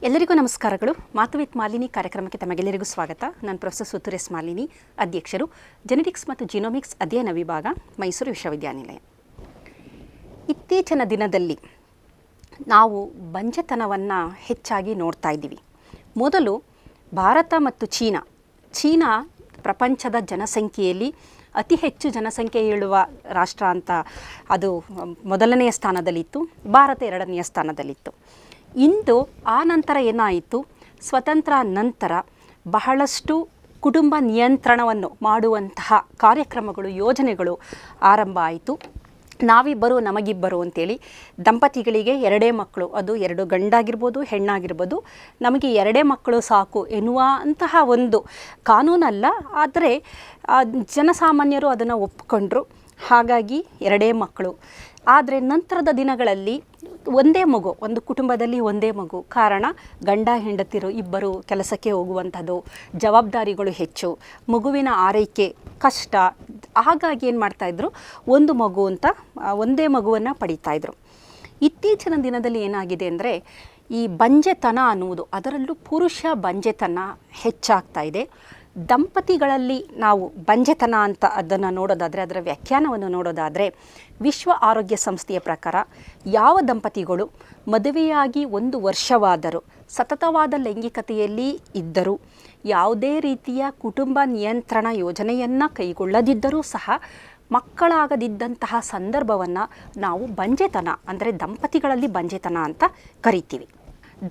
ಎಲ್ಲರಿಗೂ ನಮಸ್ಕಾರಗಳು. ಮಾತು ವಿತ್ ಮಾಲಿನಿ ಕಾರ್ಯಕ್ರಮಕ್ಕೆ ತಮಗೆಲ್ಲರಿಗೂ ಸ್ವಾಗತ. ನಾನು ಪ್ರೊಫೆಸರ್ ಸುತ್ತೂರ್ ಎಸ್ ಮಾಲಿನಿ, ಅಧ್ಯಕ್ಷರು, ಜೆನೆಟಿಕ್ಸ್ ಮತ್ತು ಜಿನೋಮಿಕ್ಸ್ ಅಧ್ಯಯನ ವಿಭಾಗ, ಮೈಸೂರು ವಿಶ್ವವಿದ್ಯಾನಿಲಯ. ಇತ್ತೀಚಿನ ದಿನದಲ್ಲಿ ನಾವು ಬಂಜೆತನವನ್ನು ಹೆಚ್ಚಾಗಿ ನೋಡ್ತಾ ಇದ್ದೀವಿ. ಮೊದಲು ಭಾರತ ಮತ್ತು ಚೀನಾ ಪ್ರಪಂಚದ ಜನಸಂಖ್ಯೆಯಲ್ಲಿ ಅತಿ ಹೆಚ್ಚು ಜನಸಂಖ್ಯೆ ಹೇಳುವ ರಾಷ್ಟ್ರ ಅಂತ ಅದು ಮೊದಲನೆಯ ಸ್ಥಾನದಲ್ಲಿತ್ತು, ಭಾರತ ಎರಡನೆಯ ಸ್ಥಾನದಲ್ಲಿತ್ತು. ಇಂದು ಆ ನಂತರ ಏನಾಯಿತು, ಸ್ವತಂತ್ರ ನಂತರ ಬಹಳಷ್ಟು ಕುಟುಂಬ ನಿಯಂತ್ರಣವನ್ನು ಮಾಡುವಂತಹ ಕಾರ್ಯಕ್ರಮಗಳು, ಯೋಜನೆಗಳು ಆರಂಭ ಆಯಿತು. ನಾವಿಬ್ಬರು ನಮಗಿಬ್ಬರು ಅಂತೇಳಿ ದಂಪತಿಗಳಿಗೆ ಎರಡೇ ಮಕ್ಕಳು, ಅದು ಎರಡು ಗಂಡಾಗಿರ್ಬೋದು ಹೆಣ್ಣಾಗಿರ್ಬೋದು, ನಮಗೆ ಎರಡೇ ಮಕ್ಕಳು ಸಾಕು ಎನ್ನುವ ಅಂತಹ ಒಂದು ಕಾನೂನಲ್ಲ, ಆದರೆ ಜನಸಾಮಾನ್ಯರು ಅದನ್ನು ಒಪ್ಪಿಕೊಂಡ್ರು. ಹಾಗಾಗಿ ಎರಡೇ ಮಕ್ಕಳು. ಆದರೆ ನಂತರದ ದಿನಗಳಲ್ಲಿ ಒಂದೇ ಮಗು, ಒಂದು ಕುಟುಂಬದಲ್ಲಿ ಒಂದೇ ಮಗು. ಕಾರಣ ಗಂಡ ಹೆಂಡತಿರು ಇಬ್ಬರು ಕೆಲಸಕ್ಕೆ ಹೋಗುವಂಥದ್ದು, ಜವಾಬ್ದಾರಿಗಳು ಹೆಚ್ಚು, ಮಗುವಿನ ಆರೈಕೆ ಕಷ್ಟ. ಹಾಗಾಗಿ ಏನು ಮಾಡ್ತಾಯಿದ್ರು, ಒಂದು ಮಗು ಅಂತ ಒಂದೇ ಮಗುವನ್ನು ಪಡೀತಾಯಿದ್ರು. ಇತ್ತೀಚಿನ ದಿನದಲ್ಲಿ ಏನಾಗಿದೆ ಅಂದರೆ, ಈ ಬಂಜೆತನ ಅನ್ನುವುದು, ಅದರಲ್ಲೂ ಪುರುಷ ಬಂಜೆತನ ಹೆಚ್ಚಾಗ್ತಾ ಇದೆ. ದಂಪತಿಗಳಲ್ಲಿ ನಾವು ಬಂಜೆತನ ಅಂತ ಅದನ್ನು ನೋಡೋದಾದರೆ, ಅದರ ವ್ಯಾಖ್ಯಾನವನ್ನು ನೋಡೋದಾದರೆ, ವಿಶ್ವ ಆರೋಗ್ಯ ಸಂಸ್ಥೆಯ ಪ್ರಕಾರ ಯಾವ ದಂಪತಿಗಳು ಮದುವೆಯಾಗಿ 1 ವರ್ಷವಾದರೂ ಸತತವಾದ ಲೈಂಗಿಕತೆಯಲ್ಲಿ ಇದ್ದರೂ, ಯಾವುದೇ ರೀತಿಯ ಕುಟುಂಬ ನಿಯಂತ್ರಣ ಯೋಜನೆಯನ್ನು ಕೈಗೊಳ್ಳದಿದ್ದರೂ ಸಹ ಮಕ್ಕಳಾಗದಿದ್ದಂತಹ ಸಂದರ್ಭವನ್ನು ನಾವು ಬಂಜೆತನ ಅಂದರೆ ದಂಪತಿಗಳಲ್ಲಿ ಬಂಜೆತನ ಅಂತ ಕರಿತೀವಿ.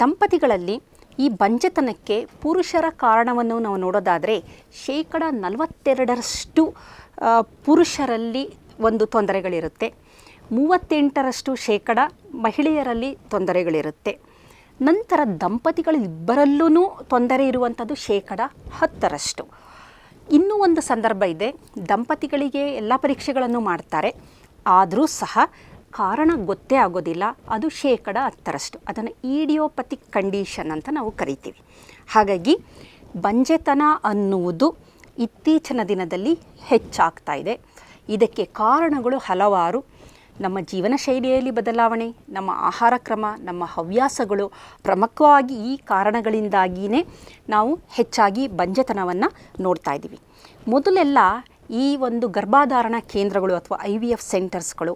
ದಂಪತಿಗಳಲ್ಲಿ ಈ ಬಂಜೆತನಕ್ಕೆ ಪುರುಷರ ಕಾರಣವನ್ನು ನಾವು ನೋಡೋದಾದರೆ, 42% ಪುರುಷರಲ್ಲಿ ಒಂದು ತೊಂದರೆಗಳಿರುತ್ತೆ, 38% ಮಹಿಳೆಯರಲ್ಲಿ ತೊಂದರೆಗಳಿರುತ್ತೆ. ನಂತರ ದಂಪತಿಗಳಿಬ್ಬರಲ್ಲೂ ತೊಂದರೆ ಇರುವಂಥದ್ದು 10%. ಇನ್ನೂ ಒಂದು ಸಂದರ್ಭ ಇದೆ, ದಂಪತಿಗಳಿಗೆ ಎಲ್ಲ ಪರೀಕ್ಷೆಗಳನ್ನು ಮಾಡ್ತಾರೆ, ಆದರೂ ಸಹ ಕಾರಣ ಗೊತ್ತೇ ಆಗೋದಿಲ್ಲ, ಅದು 10%. ಅದನ್ನು ಈಡಿಯೋಪತಿಕ್ ಕಂಡೀಷನ್ ಅಂತ ನಾವು ಕರಿತೀವಿ. ಹಾಗಾಗಿ ಬಂಜೆತನ ಅನ್ನುವುದು ಇತ್ತೀಚಿನ ದಿನದಲ್ಲಿ ಹೆಚ್ಚಾಗ್ತಾ ಇದೆ. ಇದಕ್ಕೆ ಕಾರಣಗಳು ಹಲವಾರು. ನಮ್ಮ ಜೀವನ ಶೈಲಿಯಲ್ಲಿ ಬದಲಾವಣೆ, ನಮ್ಮ ಆಹಾರ ಕ್ರಮ, ನಮ್ಮ ಹವ್ಯಾಸಗಳು, ಪ್ರಮುಖವಾಗಿ ಈ ಕಾರಣಗಳಿಂದಾಗಿಯೇ ನಾವು ಹೆಚ್ಚಾಗಿ ಬಂಜೆತನವನ್ನು ನೋಡ್ತಾ ಇದ್ದೀವಿ. ಮೊದಲೆಲ್ಲ ಈ ಒಂದು ಗರ್ಭಧಾರಣ ಕೇಂದ್ರಗಳು ಅಥವಾ IVF ಸೆಂಟರ್ಸ್ಗಳು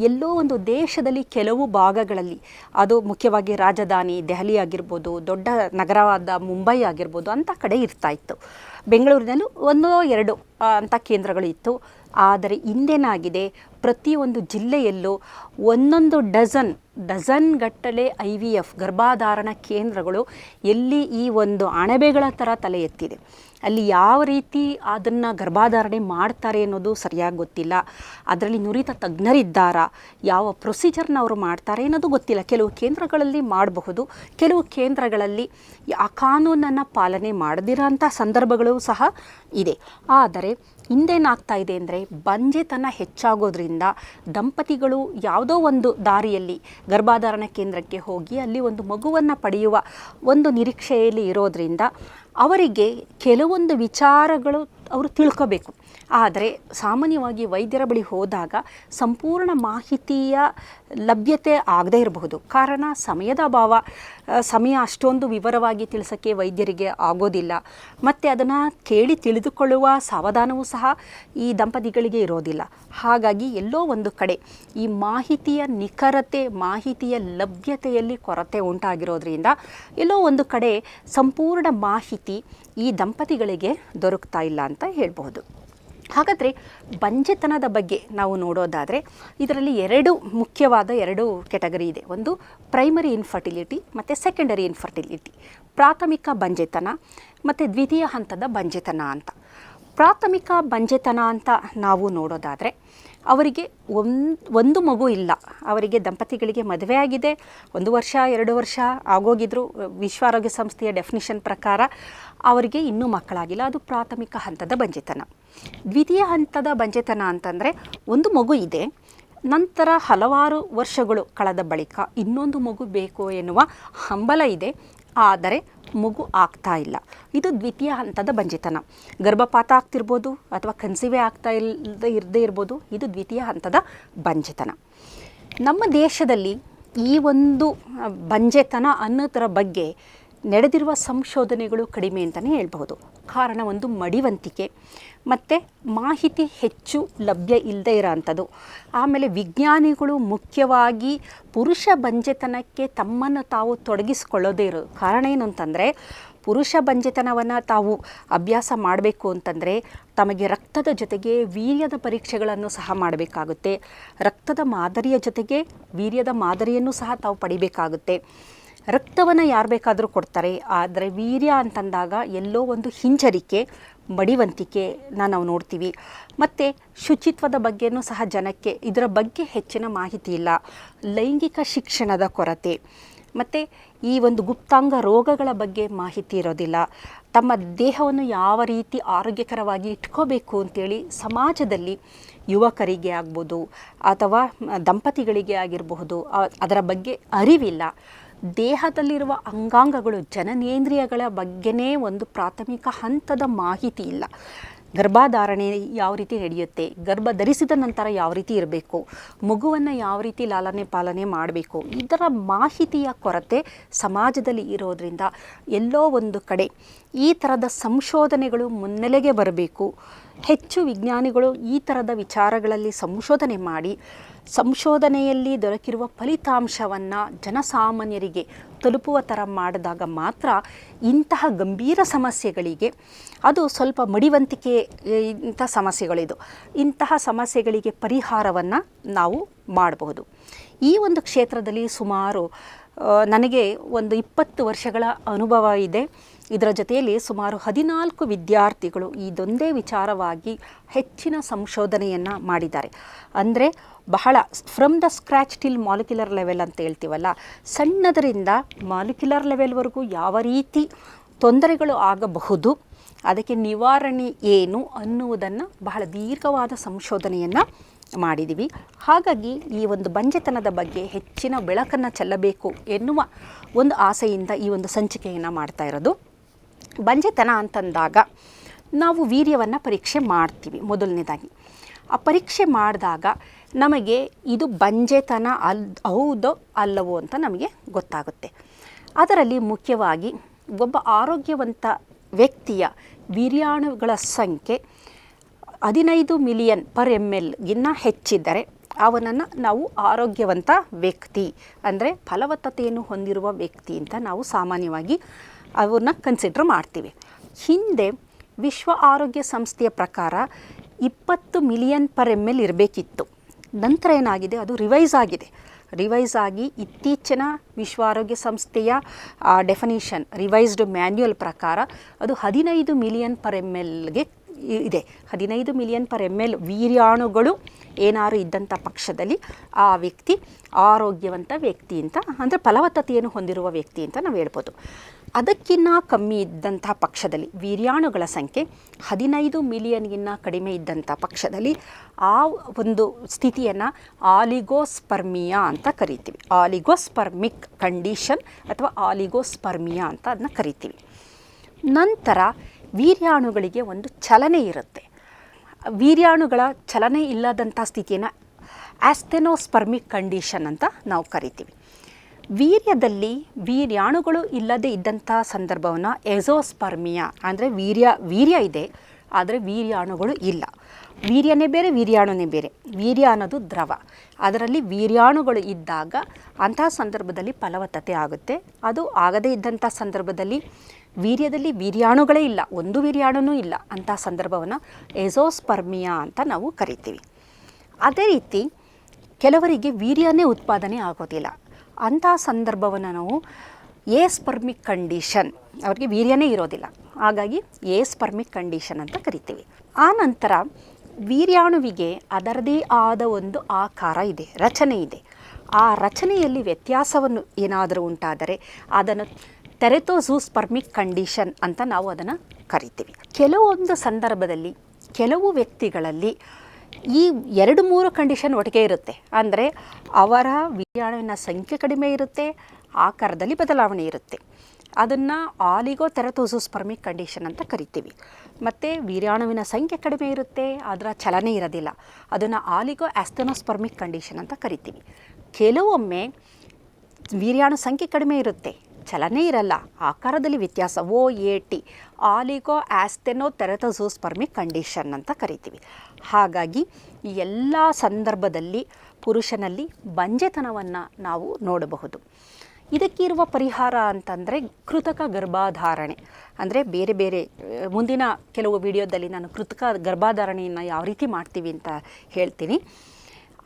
ಎಲ್ಲೋ ಒಂದು ದೇಶದಲ್ಲಿ ಕೆಲವು ಭಾಗಗಳಲ್ಲಿ, ಅದು ಮುಖ್ಯವಾಗಿ ರಾಜಧಾನಿ ದೆಹಲಿ ಆಗಿರ್ಬೋದು, ದೊಡ್ಡ ನಗರವಾದ ಮುಂಬೈ ಆಗಿರ್ಬೋದು, ಅಂಥ ಕಡೆ ಇರ್ತಾಯಿತ್ತು. ಬೆಂಗಳೂರಿನಲ್ಲೂ 1-2 ಅಂಥ ಕೇಂದ್ರಗಳು ಇತ್ತು. ಆದರೆ ಇಂದೇನಾಗಿದೆ, ಪ್ರತಿಯೊಂದು ಜಿಲ್ಲೆಯಲ್ಲೂ 1 ಡಜನ್ ಗಟ್ಟಲೆ IVF ಗರ್ಭಧಾರಣ ಕೇಂದ್ರಗಳು ಎಲ್ಲಿ ಈ ಒಂದು ಅಣಬೆಗಳ ಥರ ತಲೆ ಎತ್ತಿದೆ. ಅಲ್ಲಿ ಯಾವ ರೀತಿ ಅದನ್ನು ಗರ್ಭಧಾರಣೆ ಮಾಡ್ತಾರೆ ಅನ್ನೋದು ಸರಿಯಾಗಿ ಗೊತ್ತಿಲ್ಲ. ಅದರಲ್ಲಿ ನುರಿತ ತಜ್ಞರಿದ್ದಾರಾ, ಯಾವ ಪ್ರೊಸೀಜರ್ನ ಅವರು ಮಾಡ್ತಾರೆ ಅನ್ನೋದು ಗೊತ್ತಿಲ್ಲ. ಕೆಲವು ಕೇಂದ್ರಗಳಲ್ಲಿ ಮಾಡಬಹುದು, ಕೆಲವು ಕೇಂದ್ರಗಳಲ್ಲಿ ಆ ಕಾನೂನನ್ನು ಪಾಲನೆ ಮಾಡದಿರೋಂಥ ಸಂದರ್ಭಗಳು ಸಹ ಇದೆ. ಆದರೆ ಹಿಂದೇನಾಗ್ತಾ ಇದೆ ಅಂದರೆ, ಬಂಜೆತನ ಹೆಚ್ಚಾಗೋದ್ರಿಂದ ದಂಪತಿಗಳು ಯಾವುದೋ ಒಂದು ದಾರಿಯಲ್ಲಿ ಗರ್ಭಧಾರಣ ಕೇಂದ್ರಕ್ಕೆ ಹೋಗಿ ಅಲ್ಲಿ ಒಂದು ಮಗುವನ್ನು ಪಡೆಯುವ ಒಂದು ನಿರೀಕ್ಷೆಯಲ್ಲಿ ಇರೋದರಿಂದ ಅವರಿಗೆ ಕೆಲವೊಂದು ವಿಚಾರಗಳು ಅವರು ತಿಳ್ಕೋಬೇಕು. ಆದರೆ ಸಾಮಾನ್ಯವಾಗಿ ವೈದ್ಯರ ಬಳಿ ಹೋದಾಗ ಸಂಪೂರ್ಣ ಮಾಹಿತಿಯ ಲಭ್ಯತೆ ಆಗದೇ ಇರಬಹುದು. ಕಾರಣ ಸಮಯದ ಅಭಾವ, ಸಮಯ ಅಷ್ಟೊಂದು ವಿವರವಾಗಿ ತಿಳಿಸೋಕ್ಕೆ ವೈದ್ಯರಿಗೆ ಆಗೋದಿಲ್ಲ. ಮತ್ತು ಅದನ್ನು ಕೇಳಿ ತಿಳಿದುಕೊಳ್ಳುವ ಸಾವಧಾನವೂ ಸಹ ಈ ದಂಪತಿಗಳಿಗೆ ಇರೋದಿಲ್ಲ. ಹಾಗಾಗಿ ಎಲ್ಲೋ ಒಂದು ಕಡೆ ಈ ಮಾಹಿತಿಯ ನಿಖರತೆ, ಮಾಹಿತಿಯ ಲಭ್ಯತೆಯಲ್ಲಿ ಕೊರತೆ ಉಂಟಾಗಿರೋದ್ರಿಂದ ಎಲ್ಲೋ ಒಂದು ಕಡೆ ಸಂಪೂರ್ಣ ಮಾಹಿತಿ ಈ ದಂಪತಿಗಳಿಗೆ ದೊರಕ್ತಾ ಇಲ್ಲ ಅಂತ ಹೇಳ್ಬಹುದು. ಹಾಗಾದರೆ ಬಂಜೆತನದ ಬಗ್ಗೆ ನಾವು ನೋಡೋದಾದರೆ, ಇದರಲ್ಲಿ ಮುಖ್ಯವಾದ 2 ಕೆಟಗರಿ ಇದೆ. ಒಂದು ಪ್ರೈಮರಿ ಇನ್ಫರ್ಟಿಲಿಟಿ ಮತ್ತು ಸೆಕೆಂಡರಿ ಇನ್ಫರ್ಟಿಲಿಟಿ, ಪ್ರಾಥಮಿಕ ಬಂಜೆತನ ಮತ್ತು ದ್ವಿತೀಯ ಹಂತದ ಬಂಜೆತನ ಅಂತ. ಪ್ರಾಥಮಿಕ ಬಂಜೆತನ ಅಂತ ನಾವು ನೋಡೋದಾದರೆ, ಅವರಿಗೆ ಒಂದು ಮಗು ಇಲ್ಲ, ಅವರಿಗೆ ದಂಪತಿಗಳಿಗೆ ಮದುವೆ ಆಗಿದೆ, 1 ವರ್ಷ 2 ವರ್ಷ ಆಗೋಗಿದ್ರು, ವಿಶ್ವ ಆರೋಗ್ಯ ಸಂಸ್ಥೆಯ ಡೆಫಿನಿಷನ್ ಪ್ರಕಾರ ಅವರಿಗೆ ಇನ್ನೂ ಮಕ್ಕಳಾಗಿಲ್ಲ, ಅದು ಪ್ರಾಥಮಿಕ ಹಂತದ ಬಂಜೆತನ. ದ್ವಿತೀಯ ಹಂತದ ಬಂಜೆತನ ಅಂತಂದರೆ, ಒಂದು ಮಗು ಇದೆ, ನಂತರ ಹಲವಾರು ವರ್ಷಗಳು ಕಳೆದ ಬಳಿಕ ಇನ್ನೊಂದು ಮಗು ಬೇಕು ಎನ್ನುವ ಹಂಬಲ ಇದೆ, ಆದರೆ ಮಗು ಆಗ್ತಾ ಇಲ್ಲ. ಇದು ದ್ವಿತೀಯ ಹಂತದ ಬಂಜೆತನ. ಗರ್ಭಪಾತ ಆಗ್ತಿರ್ಬೋದು ಅಥವಾ ಕನ್ಸೀವೇ ಆಗ್ತಾ ಇರದೇ ಇರ್ಬೋದು, ಇದು ದ್ವಿತೀಯ ಹಂತದ ಬಂಜೆತನ. ನಮ್ಮ ದೇಶದಲ್ಲಿ ಈ ಒಂದು ಬಂಜೆತನ ಅನ್ನೋದರ ಬಗ್ಗೆ ನಡೆದಿರುವ ಸಂಶೋಧನೆಗಳು ಕಡಿಮೆ ಅಂತಲೇ ಹೇಳ್ಬಹುದು. ಕಾರಣ ಒಂದು ಮಡಿವಂತಿಕೆ ಮತ್ತು ಮಾಹಿತಿ ಹೆಚ್ಚು ಲಭ್ಯ ಇಲ್ಲದೆ ಇರೋ ಅಂಥದ್ದು. ಆಮೇಲೆ ವಿಜ್ಞಾನಿಗಳು ಮುಖ್ಯವಾಗಿ ಪುರುಷ ಬಂಜೆತನಕ್ಕೆ ತಮ್ಮನ್ನು ತಾವು ತೊಡಗಿಸಿಕೊಳ್ಳೋದೇ ಇರೋದು. ಕಾರಣ ಏನು ಅಂತಂದರೆ, ಪುರುಷ ಬಂಜೆತನವನ್ನು ತಾವು ಅಭ್ಯಾಸ ಮಾಡಬೇಕು ಅಂತಂದರೆ ತಮಗೆ ರಕ್ತದ ಜೊತೆಗೆ ವೀರ್ಯದ ಪರೀಕ್ಷೆಗಳನ್ನು ಸಹ ಮಾಡಬೇಕಾಗುತ್ತೆ. ರಕ್ತದ ಮಾದರಿಯ ಜೊತೆಗೆ ವೀರ್ಯದ ಮಾದರಿಯನ್ನು ಸಹ ತಾವು ಪಡಿಬೇಕಾಗುತ್ತೆ. ರಕ್ತವನ್ನು ಯಾರು ಬೇಕಾದರೂ ಕೊಡ್ತಾರೆ, ಆದರೆ ವೀರ್ಯ ಅಂತಂದಾಗ ಎಲ್ಲೋ ಒಂದು ಹಿಂಜರಿಕೆ, ಮಡಿವಂತಿಕೆನ ನಾವು ನೋಡ್ತೀವಿ. ಮತ್ತು ಶುಚಿತ್ವದ ಬಗ್ಗೆಯೂ ಸಹ ಜನಕ್ಕೆ ಇದರ ಬಗ್ಗೆ ಹೆಚ್ಚಿನ ಮಾಹಿತಿ ಇಲ್ಲ. ಲೈಂಗಿಕ ಶಿಕ್ಷಣದ ಕೊರತೆ ಮತ್ತು ಈ ಒಂದು ಗುಪ್ತಾಂಗ ರೋಗಗಳ ಬಗ್ಗೆ ಮಾಹಿತಿ ಇರೋದಿಲ್ಲ. ತಮ್ಮ ದೇಹವನ್ನು ಯಾವ ರೀತಿ ಆರೋಗ್ಯಕರವಾಗಿ ಇಟ್ಕೋಬೇಕು ಅಂತೇಳಿ ಸಮಾಜದಲ್ಲಿ ಯುವಕರಿಗೆ ಆಗ್ಬೋದು ಅಥವಾ ದಂಪತಿಗಳಿಗೆ ಆಗಿರಬಹುದು ಅದರ ಬಗ್ಗೆ ಅರಿವಿಲ್ಲ. ದೇಹದಲ್ಲಿರುವ ಅಂಗಾಂಗಗಳು, ಜನನೇಂದ್ರಿಯಗಳ ಬಗ್ಗೆನೇ ಒಂದು ಪ್ರಾಥಮಿಕ ಹಂತದ ಮಾಹಿತಿ ಇಲ್ಲ. ಗರ್ಭಧಾರಣೆ ಯಾವ ರೀತಿ ನಡೆಯುತ್ತೆ, ಗರ್ಭ ಧರಿಸಿದ ನಂತರ ಯಾವ ರೀತಿ ಇರಬೇಕು, ಮಗುವನ್ನು ಯಾವ ರೀತಿ ಲಾಲನೆ ಪಾಲನೆ ಮಾಡಬೇಕು, ಇದರ ಮಾಹಿತಿಯ ಕೊರತೆ ಸಮಾಜದಲ್ಲಿ ಇರೋದರಿಂದ ಎಲ್ಲೋ ಒಂದು ಕಡೆ ಈ ಥರದ ಸಂಶೋಧನೆಗಳು ಮುನ್ನೆಲೆಗೆ ಬರಬೇಕು. ಹೆಚ್ಚು ವಿಜ್ಞಾನಿಗಳು ಈ ಥರದ ವಿಚಾರಗಳಲ್ಲಿ ಸಂಶೋಧನೆ ಮಾಡಿ ಸಂಶೋಧನೆಯಲ್ಲಿ ದೊರಕಿರುವ ಫಲಿತಾಂಶವನ್ನು ಜನಸಾಮಾನ್ಯರಿಗೆ ತಲುಪುವ ಥರ ಮಾಡಿದಾಗ ಮಾತ್ರ ಇಂತಹ ಗಂಭೀರ ಸಮಸ್ಯೆಗಳಿಗೆ, ಅದು ಸ್ವಲ್ಪ ಮಡಿವಂತಿಕೆ ಇಂಥ ಸಮಸ್ಯೆಗಳಿದು, ಇಂತಹ ಸಮಸ್ಯೆಗಳಿಗೆ ಪರಿಹಾರವನ್ನು ನಾವು ಮಾಡಬಹುದು. ಈ ಒಂದು ಕ್ಷೇತ್ರದಲ್ಲಿ ಸುಮಾರು ನನಗೆ ಒಂದು 20 ವರ್ಷಗಳ ಅನುಭವ ಇದೆ. ಇದರ ಜೊತೆಯಲ್ಲಿ ಸುಮಾರು 14 ವಿದ್ಯಾರ್ಥಿಗಳು ಇದೊಂದೇ ವಿಚಾರವಾಗಿ ಹೆಚ್ಚಿನ ಸಂಶೋಧನೆಯನ್ನು ಮಾಡಿದ್ದಾರೆ. ಅಂದರೆ ಬಹಳ from the scratch till molecular level ಅಂತ ಹೇಳ್ತೀವಲ್ಲ, ಸಣ್ಣದರಿಂದ ಮಾಲಿಕ್ಯುಲರ್ ಲೆವೆಲ್ವರೆಗೂ ಯಾವ ರೀತಿ ತೊಂದರೆಗಳು ಆಗಬಹುದು, ಅದಕ್ಕೆ ನಿವಾರಣೆ ಏನು ಅನ್ನುವುದನ್ನು ಬಹಳ ದೀರ್ಘವಾದ ಸಂಶೋಧನೆಯನ್ನು ಮಾಡಿದ್ದೀವಿ. ಹಾಗಾಗಿ ಈ ಒಂದು ಬಂಜೆತನದ ಬಗ್ಗೆ ಹೆಚ್ಚಿನ ಬೆಳಕನ್ನು ಚೆಲ್ಲಬೇಕು ಎನ್ನುವ ಒಂದು ಆಸೆಯಿಂದ ಈ ಒಂದು ಸಂಚಿಕೆಯನ್ನು ಮಾಡ್ತಾ ಇರೋದು. ಬಂಜೆತನ ಅಂತಂದಾಗ ನಾವು ವೀರ್ಯವನ್ನು ಪರೀಕ್ಷೆ ಮಾಡ್ತೀವಿ. ಮೊದಲನೇದಾಗಿ ಆ ಪರೀಕ್ಷೆ ಮಾಡಿದಾಗ ನಮಗೆ ಇದು ಬಂಜೆತನ ಹೌದೋ ಅಲ್ಲವೋ ಅಂತ ನಮಗೆ ಗೊತ್ತಾಗುತ್ತೆ. ಅದರಲ್ಲಿ ಮುಖ್ಯವಾಗಿ ಒಬ್ಬ ಆರೋಗ್ಯವಂತ ವ್ಯಕ್ತಿಯ ವೀರ್ಯಾಣುಗಳ ಸಂಖ್ಯೆ 15 ಮಿಲಿಯನ್ ಪರ್ ml ಗಿನ್ನ ಹೆಚ್ಚಿದ್ದರೆ ಅವನನ್ನು ನಾವು ಆರೋಗ್ಯವಂತ ವ್ಯಕ್ತಿ, ಅಂದರೆ ಫಲವತ್ತತೆಯನ್ನು ಹೊಂದಿರುವ ವ್ಯಕ್ತಿ ಅಂತ ನಾವು ಸಾಮಾನ್ಯವಾಗಿ ಅವನ್ನ ಕನ್ಸಿಡರ್ ಮಾಡ್ತೀವಿ. ಹಿಂದೆ ವಿಶ್ವ ಆರೋಗ್ಯ ಸಂಸ್ಥೆಯ ಪ್ರಕಾರ 20 ಮಿಲಿಯನ್ ಪರ್ ml ಇರಬೇಕಿತ್ತು. ನಂತರ ಏನಾಗಿದೆ, ಅದು ರಿವೈಸ್ ಆಗಿ ಇತ್ತೀಚಿನ ವಿಶ್ವ ಆರೋಗ್ಯ ಸಂಸ್ಥೆಯ ಡೆಫಿನಿಷನ್ ರಿವೈಸ್ಡ್ ಮ್ಯಾನ್ಯುಯಲ್ ಪ್ರಕಾರ ಅದು 15 ಮಿಲಿಯನ್ ಪರ್ mlಗೆ ಇದೆ. 15 ಮಿಲಿಯನ್ ಪರ್ ml ವೀರ್ಯಾಣುಗಳು ಏನಾರು ಇದ್ದಂಥ ಪಕ್ಷದಲ್ಲಿ ಆ ವ್ಯಕ್ತಿ ಆರೋಗ್ಯವಂತ ವ್ಯಕ್ತಿ ಅಂತ, ಅಂದರೆ ಫಲವತ್ತತೆಯನ್ನು ಹೊಂದಿರುವ ವ್ಯಕ್ತಿ ಅಂತ ನಾವು ಹೇಳ್ಬೋದು. ಅದಕ್ಕಿಂತ ಕಮ್ಮಿ ಇದ್ದಂಥ ಪಕ್ಷದಲ್ಲಿ, ವೀರ್ಯಾಣುಗಳ ಸಂಖ್ಯೆ 15 ಮಿಲಿಯನ್ಗಿನ್ನ ಕಡಿಮೆ ಇದ್ದಂಥ ಪಕ್ಷದಲ್ಲಿ ಆ ಒಂದು ಸ್ಥಿತಿಯನ್ನು ಆಲಿಗೋಸ್ಪರ್ಮಿಯಾ ಅಂತ ಕರಿತೀವಿ. ಆಲಿಗೋಸ್ಪರ್ಮಿಕ್ ಕಂಡೀಷನ್ ಅಥವಾ ಆಲಿಗೋಸ್ಪರ್ಮಿಯಾ ಅಂತ ಅದನ್ನ ಕರಿತೀವಿ. ನಂತರ ವೀರ್ಯಾಣುಗಳಿಗೆ ಒಂದು ಚಲನೆ ಇರುತ್ತೆ. ವೀರ್ಯಾಣುಗಳ ಚಲನೆ ಇಲ್ಲದಂಥ ಸ್ಥಿತಿಯನ್ನು ಆಸ್ಥೆನೋಸ್ಪರ್ಮಿಕ್ ಕಂಡೀಷನ್ ಅಂತ ನಾವು ಕರಿತೀವಿ. ವೀರ್ಯದಲ್ಲಿ ವೀರ್ಯಾಣುಗಳು ಇಲ್ಲದೆ ಇದ್ದಂಥ ಸಂದರ್ಭವನ್ನು ಎಝೋಸ್ಪರ್ಮಿಯಾ, ಅಂದರೆ ವೀರ್ಯ ಇದೆ ಆದರೆ ವೀರ್ಯಾಣುಗಳು ಇಲ್ಲ. ವೀರ್ಯನೇ ಬೇರೆ, ವೀರ್ಯಾಣುನೇ ಬೇರೆ. ವೀರ್ಯ ಅನ್ನೋದು ದ್ರವ, ಅದರಲ್ಲಿ ವೀರ್ಯಾಣುಗಳು ಇದ್ದಾಗ ಅಂತಹ ಸಂದರ್ಭದಲ್ಲಿ ಫಲವತ್ತತೆ ಆಗುತ್ತೆ. ಅದು ಆಗದೇ ಇದ್ದಂಥ ಸಂದರ್ಭದಲ್ಲಿ ವೀರ್ಯದಲ್ಲಿ ವೀರ್ಯಾಣುಗಳೇ ಇಲ್ಲ, ಒಂದು ವೀರ್ಯಾಣುನೂ ಇಲ್ಲ, ಅಂಥ ಸಂದರ್ಭವನ್ನು ಎಝೋಸ್ಪರ್ಮಿಯಾ ಅಂತ ನಾವು ಕರಿತೀವಿ. ಅದೇ ರೀತಿ ಕೆಲವರಿಗೆ ವೀರ್ಯನೇ ಉತ್ಪಾದನೆ ಆಗೋದಿಲ್ಲ. ಅಂಥ ಸಂದರ್ಭವನ್ನು ನಾವು ಏಸ್ಪರ್ಮಿಕ್ ಕಂಡೀಷನ್, ಅವ್ರಿಗೆ ವೀರ್ಯನೇ ಇರೋದಿಲ್ಲ, ಹಾಗಾಗಿ ಏಸ್ಪರ್ಮಿಕ್ ಕಂಡೀಷನ್ ಅಂತ ಕರಿತೀವಿ. ಆ ನಂತರ ವೀರ್ಯಾಣುವಿಗೆ ಅದರದೇ ಆದ ಒಂದು ಆಕಾರ ಇದೆ, ರಚನೆ ಇದೆ. ಆ ರಚನೆಯಲ್ಲಿ ವ್ಯತ್ಯಾಸವನ್ನು ಏನಾದರೂ ಉಂಟಾದರೆ ಅದನ್ನು ಟೆರೆಟೋಝೂಸ್ಪರ್ಮಿಕ್ ಕಂಡೀಷನ್ ಅಂತ ನಾವು ಅದನ್ನು ಕರಿತೀವಿ. ಕೆಲವೊಂದು ಸಂದರ್ಭದಲ್ಲಿ ಕೆಲವು ವ್ಯಕ್ತಿಗಳಲ್ಲಿ ಈ 2-3 ಕಂಡೀಷನ್ ಒಟ್ಟಿಗೆ ಇರುತ್ತೆ. ಅಂದರೆ ಅವರ ವೀರ್ಯಾಣುವಿನ ಸಂಖ್ಯೆ ಕಡಿಮೆ ಇರುತ್ತೆ, ಆಕಾರದಲ್ಲಿ ಬದಲಾವಣೆ ಇರುತ್ತೆ. ಅದನ್ನು ಆಲಿಗೋಟೆರಟೋಝೂಸ್ಪರ್ಮಿಕ್ ಕಂಡೀಷನ್ ಅಂತ ಕರಿತೀವಿ. ಮತ್ತು ವೀರ್ಯಾಣುವಿನ ಸಂಖ್ಯೆ ಕಡಿಮೆ ಇರುತ್ತೆ, ಅದರ ಚಲನೆ ಇರೋದಿಲ್ಲ, ಅದನ್ನು ಆಲಿಗೋ ಆಸ್ಥೆನೋಸ್ಪರ್ಮಿಕ್ ಕಂಡೀಷನ್ ಅಂತ ಕರಿತೀವಿ. ಕೆಲವೊಮ್ಮೆ ವೀರ್ಯಾಣು ಸಂಖ್ಯೆ ಕಡಿಮೆ ಇರುತ್ತೆ, ಚಲನೆ ಇರಲ್ಲ, ಆಕಾರದಲ್ಲಿ ವ್ಯತ್ಯಾಸ. OAT ಆಲಿಗೋ ಆಸ್ಟೆನೋ ಟೆರಟೋಝೋಸ್ಪರ್ಮಿ ಕಂಡೀಷನ್ ಅಂತ ಕರಿತೀವಿ. ಹಾಗಾಗಿ ಈ ಎಲ್ಲ ಸಂದರ್ಭದಲ್ಲಿ ಪುರುಷನಲ್ಲಿ ಬಂಜೆತನವನ್ನು ನಾವು ನೋಡಬಹುದು. ಇದಕ್ಕಿರುವ ಪರಿಹಾರ ಅಂತಂದರೆ ಕೃತಕ ಗರ್ಭಧಾರಣೆ. ಅಂದರೆ ಬೇರೆ ಬೇರೆ ಮುಂದಿನ ಕೆಲವು ವಿಡಿಯೋದಲ್ಲಿ ನಾನು ಕೃತಕ ಗರ್ಭಧಾರಣೆಯನ್ನು ಯಾವ ರೀತಿ ಮಾಡ್ತೀವಿ ಅಂತ ಹೇಳ್ತೀನಿ.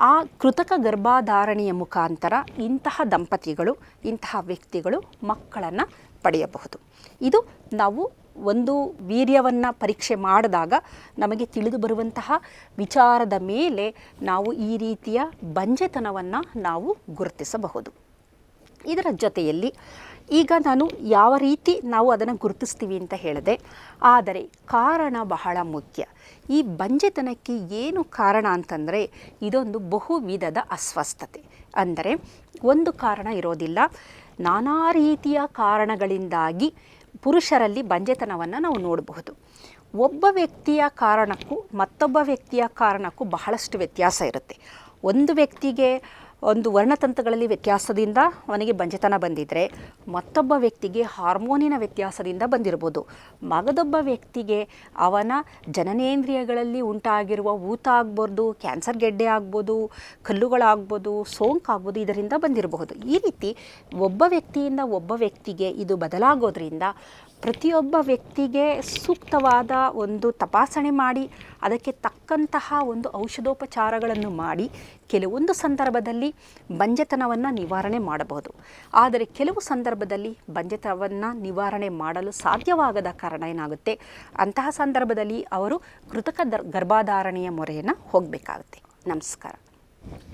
ಆ ಕೃತಕ ಗರ್ಭಧಾರಣೆಯ ಮುಖಾಂತರ ಇಂತಹ ದಂಪತಿಗಳು, ಇಂತಹ ವ್ಯಕ್ತಿಗಳು ಮಕ್ಕಳನ್ನು ಪಡೆಯಬಹುದು. ಇದು ನಾವು ಒಂದು ವೀರ್ಯವನ್ನು ಪರೀಕ್ಷೆ ಮಾಡಿದಾಗ ನಮಗೆ ತಿಳಿದು ಬರುವಂತಹ ವಿಚಾರದ ಮೇಲೆ ನಾವು ಈ ರೀತಿಯ ಬಂಜೆತನವನ್ನು ನಾವು ಗುರುತಿಸಬಹುದು. ಇದರ ಜೊತೆಯಲ್ಲಿ ಈಗ ನಾನು ಯಾವ ರೀತಿ ನಾವು ಅದನ್ನು ಗುರುತಿಸ್ತೀವಿ ಅಂತ ಹೇಳಿದೆ, ಆದರೆ ಕಾರಣ ಬಹಳ ಮುಖ್ಯ. ಈ ಬಂಜೆತನಕ್ಕೆ ಏನು ಕಾರಣ ಅಂತಂದರೆ ಇದೊಂದು ಬಹುವಿಧದ ಅಸ್ವಸ್ಥತೆ. ಅಂದರೆ ಒಂದು ಕಾರಣ ಇರೋದಿಲ್ಲ, ನಾನಾ ರೀತಿಯ ಕಾರಣಗಳಿಂದಾಗಿ ಪುರುಷರಲ್ಲಿ ಬಂಜೆತನವನ್ನು ನಾವು ನೋಡಬಹುದು. ಒಬ್ಬ ವ್ಯಕ್ತಿಯ ಕಾರಣಕ್ಕೂ ಮತ್ತೊಬ್ಬ ವ್ಯಕ್ತಿಯ ಕಾರಣಕ್ಕೂ ಬಹಳಷ್ಟು ವ್ಯತ್ಯಾಸ ಇರುತ್ತೆ. ಒಂದು ವ್ಯಕ್ತಿಗೆ ಒಂದು ವರ್ಣತಂತುಗಳಲ್ಲಿ ವ್ಯತ್ಯಾಸದಿಂದ ಅವನಿಗೆ ಬಂಜೆತನ ಬಂದಿದ್ದರೆ, ಮತ್ತೊಬ್ಬ ವ್ಯಕ್ತಿಗೆ ಹಾರ್ಮೋನಿನ ವ್ಯತ್ಯಾಸದಿಂದ ಬಂದಿರ್ಬೋದು. ಮಗದೊಬ್ಬ ವ್ಯಕ್ತಿಗೆ ಅವನ ಜನನೇಂದ್ರಿಯಗಳಲ್ಲಿ ಉಂಟಾಗಿರುವ ಊತ ಆಗ್ಬೋದು, ಕ್ಯಾನ್ಸರ್ ಗೆಡ್ಡೆ ಆಗ್ಬೋದು, ಕಲ್ಲುಗಳಾಗ್ಬೋದು, ಸೋಂಕಾಗ್ಬೋದು, ಇದರಿಂದ ಬಂದಿರಬಹುದು. ಈ ರೀತಿ ಒಬ್ಬ ವ್ಯಕ್ತಿಯಿಂದ ಒಬ್ಬ ವ್ಯಕ್ತಿಗೆ ಇದು ಬದಲಾಗೋದ್ರಿಂದ ಪ್ರತಿಯೊಬ್ಬ ವ್ಯಕ್ತಿಗೆ ಸೂಕ್ತವಾದ ಒಂದು ತಪಾಸಣೆ ಮಾಡಿ ಅದಕ್ಕೆ ತಕ್ಕಂತಹ ಒಂದು ಔಷಧೋಪಚಾರಗಳನ್ನು ಮಾಡಿ ಕೆಲವೊಂದು ಸಂದರ್ಭದಲ್ಲಿ ಬಂಜೆತನವನ್ನು ನಿವಾರಣೆ ಮಾಡಬಹುದು. ಆದರೆ ಕೆಲವು ಸಂದರ್ಭದಲ್ಲಿ ಬಂಜೆತನವನ್ನು ನಿವಾರಣೆ ಮಾಡಲು ಸಾಧ್ಯವಾಗದ ಕಾರಣ ಏನಾಗುತ್ತೆ, ಅಂತಹ ಸಂದರ್ಭದಲ್ಲಿ ಅವರು ಕೃತಕ ಗರ್ಭಧಾರಣೆಯ ಮೊರೆಯನ್ನು ಹೋಗಬೇಕಾಗುತ್ತೆ. ನಮಸ್ಕಾರ.